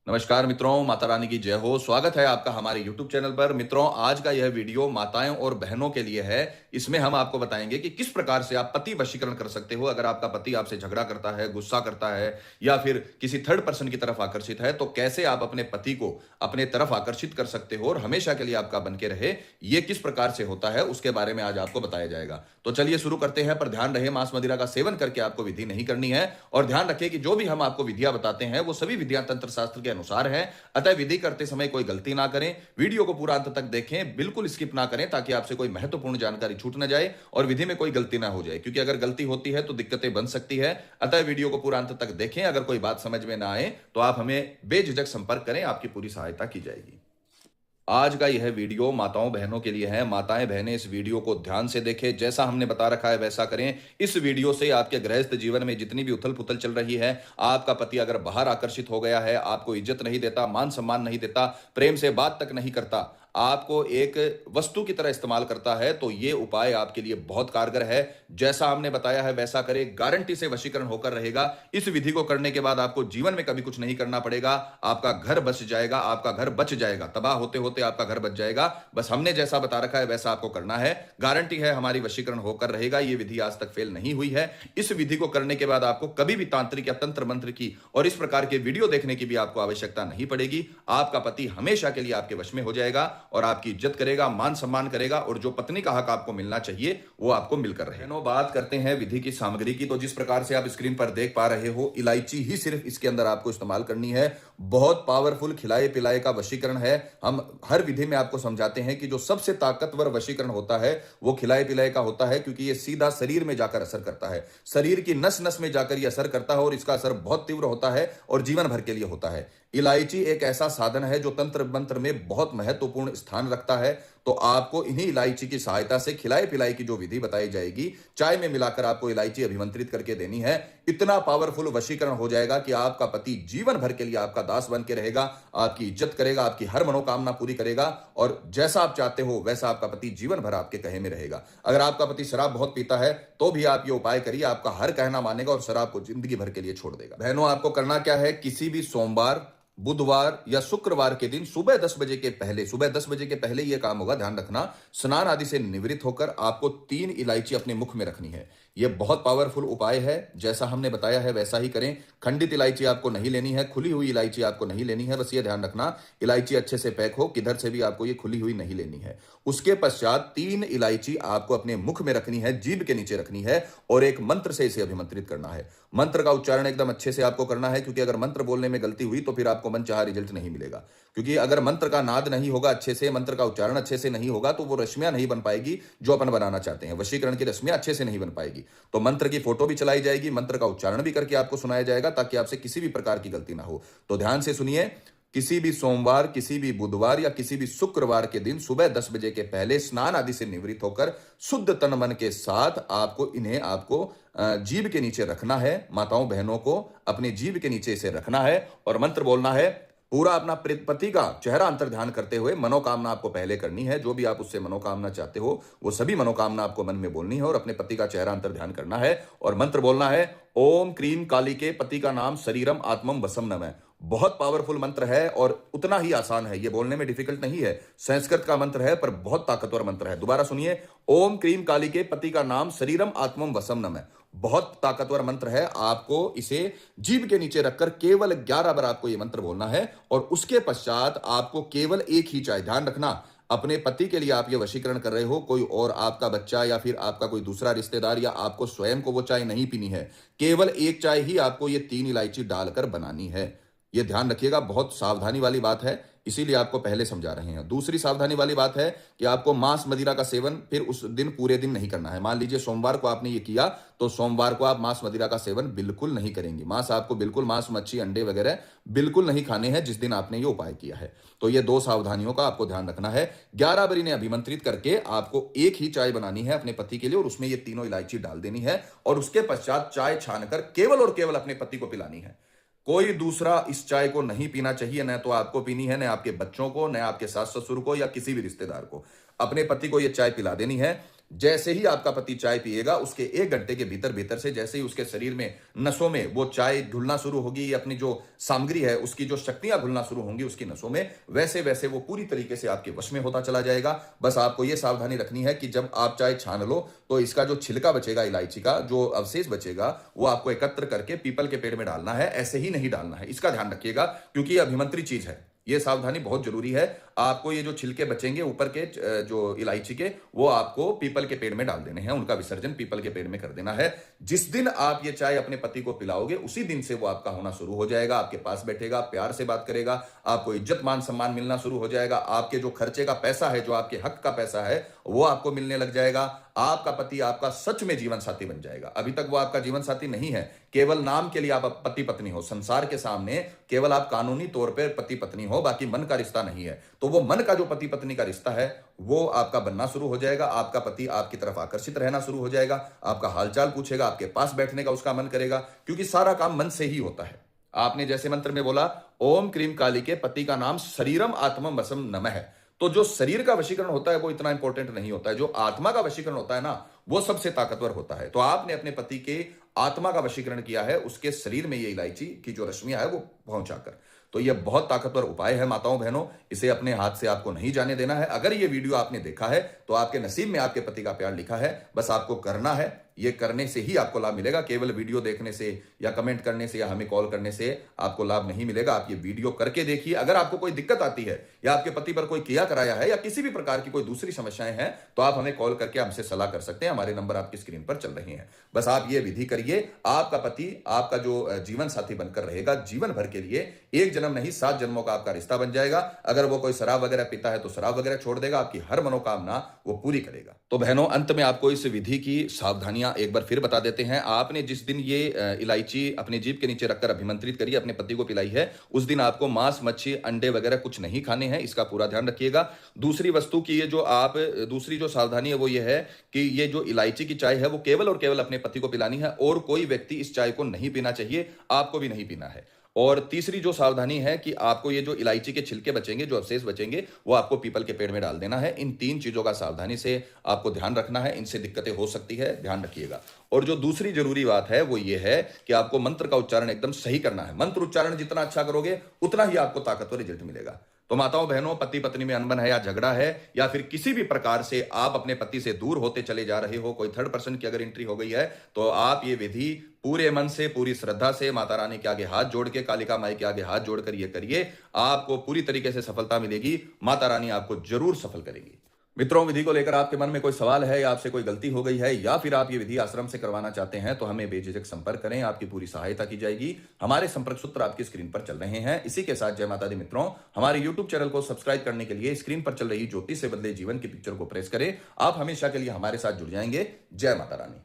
नमस्कार मित्रों, माता रानी की जय हो। स्वागत है आपका हमारे YouTube चैनल पर। मित्रों, आज का यह वीडियो माताएं और बहनों के लिए है। इसमें हम आपको बताएंगे कि किस प्रकार से आप पति वशीकरण कर सकते हो। अगर आपका पति आपसे झगड़ा करता है, गुस्सा करता है या फिर किसी थर्ड पर्सन की तरफ आकर्षित है, तो कैसे आप अपने पति को अपने तरफ आकर्षित कर सकते हो और हमेशा के लिए आपका बन के रहे। ये किस प्रकार से होता है उसके बारे में आज आपको बताया जाएगा। तो चलिए शुरू करते हैं। पर ध्यान रहे, मांस मदिरा का सेवन करके आपको विधि नहीं करनी है। और ध्यान रखें कि जो भी हम आपको विधियां बताते हैं वो सभी विधियां तंत्र शास्त्र के अनुसार है। अतः विधि करते समय कोई गलती ना करें। वीडियो को पूरा अंत तक देखें, बिल्कुल स्किप ना करें, ताकि आपसे कोई महत्वपूर्ण जानकारी छूट ना जाए और विधि में कोई गलती ना हो जाए, क्योंकि अगर गलती होती है तो दिक्कतें बन सकती है। अतः वीडियो को पूरा अंत तक देखें। अगर कोई बात समझ में ना आए तो आप हमें बेझिझक संपर्क करें, आपकी पूरी सहायता की जाएगी। आज का यह वीडियो माताओं बहनों के लिए है। माताएं बहनें इस वीडियो को ध्यान से देखें, जैसा हमने बता रखा है वैसा करें। इस वीडियो से आपके गृहस्थ जीवन में जितनी भी उथल पुथल चल रही है, आपका पति अगर बाहर आकर्षित हो गया है, आपको इज्जत नहीं देता, मान सम्मान नहीं देता, प्रेम से बात तक नहीं करता, आपको एक वस्तु की तरह इस्तेमाल करता है, तो ये उपाय आपके लिए बहुत कारगर है। जैसा हमने बताया है वैसा करें, गारंटी से वशीकरण होकर रहेगा। इस विधि को करने के बाद आपको जीवन में कभी कुछ नहीं करना पड़ेगा। आपका घर बच जाएगा, आपका घर बच जाएगा, तबाह होते होते आपका घर बच जाएगा। बस हमने जैसा बता रखा है वैसा आपको करना है। गारंटी है हमारी वशीकरण होकर रहेगा। यह विधि आज तक फेल नहीं हुई है। इस विधि को करने के बाद आपको कभी भी तांत्रिक या तंत्र मंत्र की और इस प्रकार के वीडियो देखने की भी आपको आवश्यकता नहीं पड़ेगी। आपका पति हमेशा के लिए आपके वश में हो जाएगा और आपकी इज्जत करेगा, मान सम्मान करेगा, और जो पत्नी का हक आपको मिलना चाहिए वो आपको मिलकर रहेगा। बात करते हैं विधि की सामग्री की। तो जिस प्रकार से आप स्क्रीन पर देख पा रहे हो, इलायची ही सिर्फ इसके अंदर आपको इस्तेमाल करनी है। बहुत पावरफुल खिलाए पिलाए का वशीकरण है। हम हर विधि में आपको समझाते हैं कि जो सबसे ताकतवर वशीकरण होता है वो खिलाए पिलाए का होता है, क्योंकि ये सीधा शरीर में जाकर असर करता है, शरीर की नस नस में जाकर ये असर करता है और इसका असर बहुत तीव्र होता है और जीवन भर के लिए होता है। इलायची एक ऐसा साधन है जो तंत्र मंत्र में बहुत महत्वपूर्ण स्थान रखता है। तो आपको इन्हीं इलायची की सहायता से खिलाई पिलाई की जो विधि बताई जाएगी, चाय में मिलाकर आपको इलायची अभिमंत्रित करके देनी है। इतना पावरफुल वशीकरण हो जाएगा कि आपका पति जीवन भर के लिए आपका दास बन के रहेगा, आपकी इज्जत करेगा, आपकी हर मनोकामना पूरी करेगा, और जैसा आप चाहते हो वैसा आपका पति जीवन भर आपके कहे में रहेगा। अगर आपका पति शराब बहुत पीता है तो भी आप ये उपाय करिए, आपका हर कहना मानेगा और शराब को जिंदगी भर के लिए छोड़ देगा। बहनों, आपको करना क्या है, किसी भी सोमवार, बुधवार या शुक्रवार के दिन सुबह 10 बजे के पहले, सुबह 10 बजे के पहले यह काम होगा, ध्यान रखना, स्नान आदि से निवृत्त होकर आपको 3 इलायची अपने मुख में रखनी है। यह बहुत पावरफुल उपाय है। जैसा हमने बताया है वैसा ही करें। खंडित इलायची आपको नहीं लेनी है, खुली हुई इलायची आपको नहीं लेनी है। बस ये ध्यान रखना, इलायची अच्छे से पैक हो, किधर से भी आपको ये खुली हुई नहीं लेनी है। उसके पश्चात 3 इलायची आपको अपने मुख में रखनी है, जीभ के नीचे रखनी है, और एक मंत्र से इसे अभिमंत्रित करना है। मंत्र का उच्चारण एकदम अच्छे से आपको करना है, क्योंकि अगर मंत्र बोलने में गलती हुई तो फिर आपको मनचाहा रिजल्ट नहीं मिलेगा। क्योंकि अगर मंत्र का नाद नहीं होगा अच्छे से, मंत्र का उच्चारण अच्छे से नहीं होगा, तो वो रश्मियां नहीं बन पाएगी जो अपन बनाना चाहते हैं। वशीकरण की रश्मियां अच्छे से नहीं बन पाएगी। तो मंत्र की फोटो भी चलाई जाएगी, मंत्र का उच्चारण भी करके आपको सुनाया जाएगा, ताकि आपसे किसी भी प्रकार की गलती ना हो। तो ध्यान से सुनिए। किसी भी सोमवार, किसी भी बुधवार या किसी भी शुक्रवार के दिन सुबह 10 बजे के पहले स्नान आदि से निवृत्त होकर शुद्ध तन मन के साथ आपको जीभ के नीचे रखना है। माताओं बहनों को अपने जीभ के नीचे इसे रखना है और मंत्र बोलना है। पूरा अपना पति का चेहरा अंतर ध्यान करते हुए मनोकामना आपको पहले करनी है। जो भी आप उससे मनोकामना चाहते हो वो सभी मनोकामना आपको मन में बोलनी है और अपने पति का चेहरा अंतर ध्यान करना है और मंत्र बोलना है, ओम क्रीम काली के पति का नाम शरीरम आत्मम वसम नमः। बहुत पावरफुल मंत्र है और उतना ही आसान है, ये बोलने में डिफिकल्ट नहीं है। संस्कृत का मंत्र है पर बहुत ताकतवर मंत्र है। दोबारा सुनिए, ओम क्रीम काली के पति का नाम शरीरम आत्मम वसम नमः। बहुत ताकतवर मंत्र है। आपको इसे जीभ के नीचे रखकर केवल 11 बार आपको यह मंत्र बोलना है और उसके पश्चात आपको केवल एक ही चाय, ध्यान रखना, अपने पति के लिए आप ये वशीकरण कर रहे हो, कोई और आपका बच्चा या फिर आपका कोई दूसरा रिश्तेदार या आपको स्वयं को वो चाय नहीं पीनी है। केवल एक चाय ही आपको ये 3 इलायची डालकर बनानी है। ये ध्यान रखिएगा, बहुत सावधानी वाली बात है, इसीलिए आपको पहले समझा रहे हैं। दूसरी सावधानी वाली बात है कि आपको मांस मदिरा का सेवन फिर उस दिन पूरे दिन नहीं करना है। मान लीजिए सोमवार को आपने ये किया तो सोमवार को आप मांस मदिरा का सेवन बिल्कुल नहीं करेंगे। मांस आपको बिल्कुल, मांस मच्छी अंडे वगैरह बिल्कुल नहीं खाने हैं जिस दिन आपने ये उपाय किया है। तो ये 2 सावधानियों का आपको ध्यान रखना है। 11 बार इन्हें अभिमंत्रित करके आपको एक ही चाय बनानी है अपने पति के लिए और उसमें ये तीनों इलायची डाल देनी है और उसके पश्चात चाय छानकर केवल और केवल अपने पति को पिलानी है। कोई दूसरा इस चाय को नहीं पीना चाहिए, न तो आपको पीनी है, न आपके बच्चों को, न आपके सास ससुर को या किसी भी रिश्तेदार को। अपने पति को यह चाय पिला देनी है। जैसे ही आपका पति चाय पिएगा, उसके 1 घंटे के भीतर भीतर से जैसे ही उसके शरीर में, नसों में वो चाय घुलना शुरू होगी, अपनी जो सामग्री है उसकी जो शक्तियां घुलना शुरू होंगी उसकी नसों में, वैसे वैसे वो पूरी तरीके से आपके वश में होता चला जाएगा। बस आपको ये सावधानी रखनी है कि जब आप चाय छान लो तो इसका जो छिलका बचेगा, इलायची का जो अवशेष बचेगा, वो आपको एकत्र करके पीपल के पेड़ में डालना है, ऐसे ही नहीं डालना है। इसका ध्यान रखिएगा क्योंकि ये अभिमंत्री चीज है, ये सावधानी बहुत जरूरी है। आपको ये जो छिलके बचेंगे ऊपर के जो इलायची के, वो आपको पीपल के पेड़ में डाल देने हैं, उनका विसर्जन पीपल के पेड़ में कर देना है। जिस दिन आप ये चाय अपने पति को पिलाओगे उसी दिन से वो आपका होना शुरू हो जाएगा, आपके पास बैठेगा, प्यार से बात करेगा, आपको इज्जत मान सम्मान मिलना शुरू हो जाएगा, आपके जो खर्चे का पैसा है, जो आपके हक का पैसा है, वो आपको मिलने लग जाएगा। आपका पति आपका सच में जीवन साथी बन जाएगा। अभी तक वो आपका जीवन साथी नहीं है, केवल नाम के लिए आप पति पत्नी हो, संसार के सामने केवल आप कानूनी तौर पर पति पत्नी हो, बाकी मन का रिश्ता नहीं है। तो वो मन का जो पति पत्नी का रिश्ता है वो आपका बनना शुरू हो जाएगा। आपका पति आपकी तरफ आकर्षित रहना शुरू हो जाएगा, आपका हालचाल पूछेगा, आपके पास बैठने का उसका मन करेगा, क्योंकि सारा काम मन से ही होता है। आपने जैसे मंत्र में बोला, ओम क्रीम काली के पति का नाम शरीरम आत्मम वसम नमः। तो जो शरीर का वशीकरण होता है वो इतना इंपॉर्टेंट नहीं होता है, जो आत्मा का वशीकरण होता है ना, वो सबसे ताकतवर होता है। तो आपने अपने पति के आत्मा का वशीकरण किया है, उसके शरीर में ये इलायची की जो रश्मियां है वो पहुंचाकर। तो ये बहुत ताकतवर उपाय है माताओं बहनों, इसे अपने हाथ से आपको नहीं जाने देना है। अगर ये वीडियो आपने देखा है तो आपके नसीब में आपके पति का प्यार लिखा है, बस आपको करना है। ये करने से ही आपको लाभ मिलेगा, केवल वीडियो देखने से या कमेंट करने से या हमें कॉल करने से आपको लाभ नहीं मिलेगा। आप ये वीडियो करके देखिए। अगर आपको कोई दिक्कत आती है या आपके पति पर कोई किया कराया है या किसी भी प्रकार की कोई दूसरी समस्याएं हैं तो आप हमें कॉल करके हमसे सलाह कर सकते हैं। हमारे नंबर आपकी स्क्रीन पर चल रहे हैं। बस आप ये विधि करिए, आपका पति आपका जो जीवन साथी बनकर रहेगा जीवन भर के लिए। 1 जन्म नहीं 7 जन्मों का आपका रिश्ता बन जाएगा। अगर वो कोई शराब वगैरह पीता है तो शराब वगैरह छोड़ देगा, आपकी हर मनोकामना वो पूरी करेगा। तो बहनों, अंत में आपको इस विधि की सावधानियां एक बार फिर बता देते हैं। आपने जिस दिन ये इलायची अपनी जीभ के नीचे रखकर अभिमंत्रित करी, अपने पति को पिलाई है, उस दिन आपको मांस, मच्छी, अंडे वगैरह कुछ नहीं खाने हैं। इसका पूरा ध्यान रखिएगा। दूसरी वस्तु की ये जो आप दूसरी जो सावधानी है वो ये है कि ये जो इलायची की चाय है वो केवल और केवल अपने पति को पिलानी है, और कोई व्यक्ति इस चाय को नहीं पीना चाहिए, आपको भी नहीं पीना है। और तीसरी जो सावधानी है कि आपको ये जो इलायची के छिलके बचेंगे, जो अवशेष बचेंगे, वो आपको पीपल के पेड़ में डाल देना है। इन 3 चीजों का सावधानी से आपको ध्यान रखना है, इनसे दिक्कतें हो सकती है, ध्यान रखिएगा। और जो दूसरी जरूरी बात है वो ये है कि आपको मंत्र का उच्चारण एकदम सही करना है। मंत्र उच्चारण जितना अच्छा करोगे उतना ही आपको ताकतवर रिजल्ट मिलेगा। तो माताओं बहनों, पति पत्नी में अनबन है या झगड़ा है या फिर किसी भी प्रकार से आप अपने पति से दूर होते चले जा रहे हो, कोई थर्ड पर्सन की अगर एंट्री हो गई है, तो आप ये विधि पूरे मन से, पूरी श्रद्धा से माता रानी के आगे हाथ जोड़ के, कालिका माई के आगे हाथ जोड़कर ये करिए। आपको पूरी तरीके से सफलता मिलेगी। माता रानी आपको जरूर सफल करेंगी। मित्रों, विधि को लेकर आपके मन में कोई सवाल है या आपसे कोई गलती हो गई है या फिर आप ये विधि आश्रम से करवाना चाहते हैं तो हमें बेझिझक संपर्क करें, आपकी पूरी सहायता की जाएगी। हमारे संपर्क सूत्र आपकी स्क्रीन पर चल रहे हैं। इसी के साथ जय माता दी मित्रों, हमारे YouTube चैनल को सब्सक्राइब करने के लिए स्क्रीन पर चल रही ज्योतिष से बदले जीवन की पिक्चर को प्रेस करें। आप हमेशा के लिए हमारे साथ जुड़ जाएंगे। जय माता रानी।